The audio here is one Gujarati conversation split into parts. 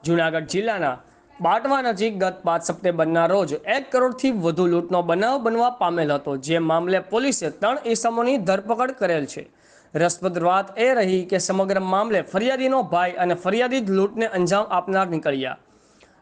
જૂનાગઢ જિલ્લાના બાટવા નજીક ગત 5 સપ્ટેમ્બરના રોજ 1 કરોડથી વધુ લૂંટનો બનાવ બનવા પામેલ હતો, જે મામલે પોલીસે 3 ઇસમોની ધરપકડ કરેલ છે। રસપ્રદ વાત એ રહી કે સમગ્ર મામલે ફરિયાદીનો ભાઈ અને ફરિયાદી જ લૂંટને અંજામ આપનાર નીકળ્યા।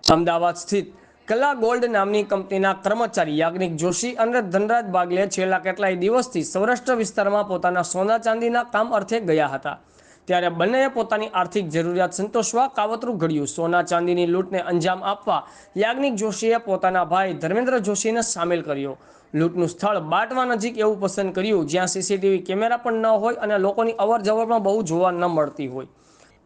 અમદાવાદ સ્થિત કલા ગોલ્ડ નામની કંપનીના કર્મચારી યાજ્ઞિક જોશી અને ધનરાજ બાગલે છેલ્લા કેટલાય દિવસથી સૌરાષ્ટ્ર વિસ્તારમાં પોતાના સોના ચાંદીના કામ અર્થે ગયા હતા। ત્યારે બંનેએ પોતાની આર્થિક જરૂરિયાત સંતોષવા કાવતરું ઘડ્યું। સોના ચાંદીની લૂંટને અંજામ આપવા યાજ્ઞિક જોશીએ પોતાના ભાઈ ધર્મેન્દ્ર જોશીને સામેલ કર્યો। લૂંટનું સ્થળ બાટવા નજીક એવું પસંદ કર્યું જ્યાં સીસીટીવી કેમેરા પણ ન હોય અને લોકોની અવરજવર પણ બહુ જોવા ન મળતી હોય।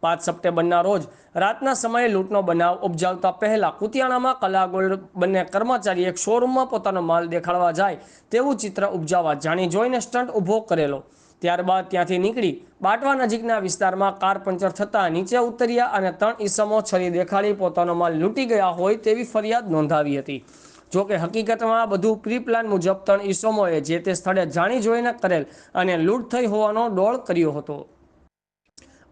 5 સપ્ટેમ્બરના રોજ રાતના સમયે લૂંટનો બનાવ ઉપજાવતા પહેલા કુતિયાણામાં કલા ગોલ્ડ બંને કર્મચારી એક શોરૂમમાં પોતાનો માલ દેખાડવા જાય તેવું ચિત્ર ઉપજાવવા જાણી જોઈને સ્ટન્ટ ઊભો કરેલો। ત્યારબાદ ત્યાંથી નીકળી બાટવા નજીકના વિસ્તારમાં કાર પંચર થતાં નીચે ઉતર્યા અને 3 ઇસમો છરી દેખાડી પોતાનો માલ લૂંટી ગયા હોય તેવી ફરિયાદ નોંધાવી હતી। જોકે હકીકતમાં આ બધું પ્રી પ્લાન મુજબ 3 ઇસમોએ જે તે સ્થળે જાણી જોઈને કરેલ અને લૂંટ થઈ હોવાનો ડોળ કર્યો હતો।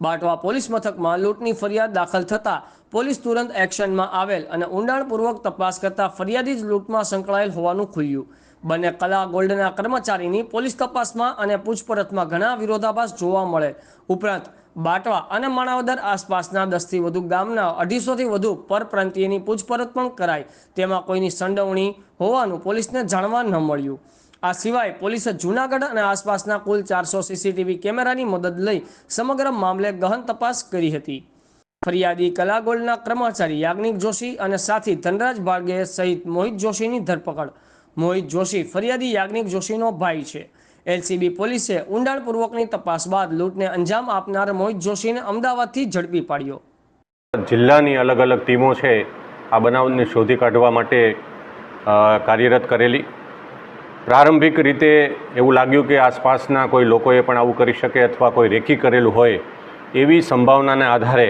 બાટવા પોલીસ મથકમાં લૂંટની ફરિયાદ દાખલ થતાં પોલીસ તુરંત એક્શનમાં આવેલ અને ઊંડાણપૂર્વક તપાસ કરતા ફરિયાદી જ લૂંટમાં સંકળાયેલ હોવાનું ખુલ્યું। બંને કલા ગોલ્ડના કર્મચારીની પોલીસ તપાસમાં અને પૂછપરછમાં ઘણા વિરોધાભાસ જોવા મળે। ઉપરાંત બાટવા અને માણાવદર આસપાસના 10થી વધુ ગામના 250થી વધુ પરપ્રાંતિયની પૂછપરછ પણ કરાઈ, તેમાં કોઈની સંડોવણી હોવાનું પોલીસને જાણવા ન મળ્યું। આ સિવાય પોલીસે જૂનાગઢ અને આસપાસના કુલ 400 સીસીટીવી કેમેરાની મદદ લઈ સમગ્ર મામલે ગહન તપાસ કરી હતી। ફરિયાદી કલા ગોલ્ડના કર્મચારી યાજ્ઞિક જોશી અને સાથી ધનરાજ બાગલે સહિત મોહિત જોશીની ધરપકડ। મોહિત જોશી ફરિયાદી યાજ્ઞિક જોશીનો ભાઈ છે। એલસીબી પોલીસે ઊંડાણપૂર્વકની તપાસ બાદ લૂંટને અંજામ આપનાર મોહિત જોશીને અમદાવાદથી ઝડપી પાડ્યો। જિલ્લાની અલગ અલગ ટીમો છે આ બનાવને શોધી કાઢવા માટે કાર્યરત કરેલી। પ્રારંભિક રીતે એવું લાગ્યું કે આસપાસના કોઈ લોકોએ પણ આવું કરી શકે અથવા કોઈ રેકી કરેલું હોય એવી સંભાવનાને આધારે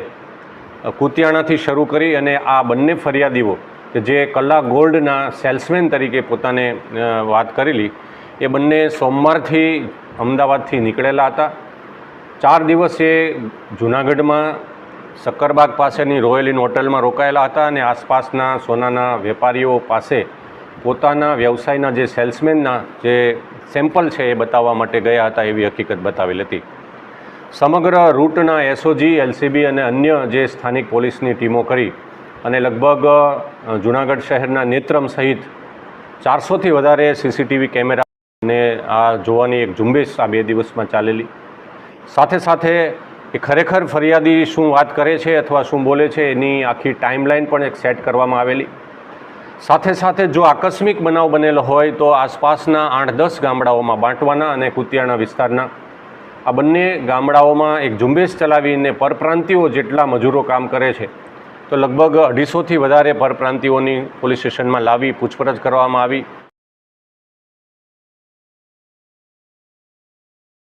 કુતિયાણાથી શરૂ કરી અને આ બંને ફરિયાદીઓ કે જે કલા ગોલ્ડના સેલ્સમેન તરીકે પોતાને વાત કરેલી એ બંને સોમવારથી અમદાવાદથી નીકળેલા હતા। 4 દિવસ એ જૂનાગઢમાં સક્કરબાગ પાસેની રોયલ ઇન હોટલમાં રોકાયેલા હતા અને આસપાસના સોનાના વેપારીઓ પાસે પોતાના વ્યવસાયના જે સેલ્સમેનના જે સેમ્પલ છે એ બતાવવા માટે ગયા હતા એવી હકીકત બતાવેલ હતી। સમગ્ર રૂટના એસઓજી, એલસીબી અને અન્ય જે સ્થાનિક પોલીસની ટીમો કરી અને લગભગ જૂનાગઢ શહેરના નેત્રમ સહિત 400થી વધારે સીસીટીવી કેમેરાને આ જોવાની એક ઝુંબેશ આ 2 દિવસમાં ચાલેલી। સાથે સાથે એ ખરેખર ફરિયાદી શું વાત કરે છે અથવા શું બોલે છે એની આખી ટાઈમલાઈન પણ એક સેટ કરવામાં આવેલી। સાથે સાથે જો આકસ્મિક બનાવ બનેલો હોય તો આસપાસના 8-10 ગામડાઓમાં બાંટવાના અને કુતિયાણા વિસ્તારના આ બંને ગામડાઓમાં એક ઝુંબેશ ચલાવીને પરપ્રાંતિઓ જેટલા મજૂરો કામ કરે છે તો લગભગ 250થી વધારે પરપ્રાંતિઓની પોલીસ સ્ટેશનમાં લાવી પૂછપરછ કરવામાં આવી।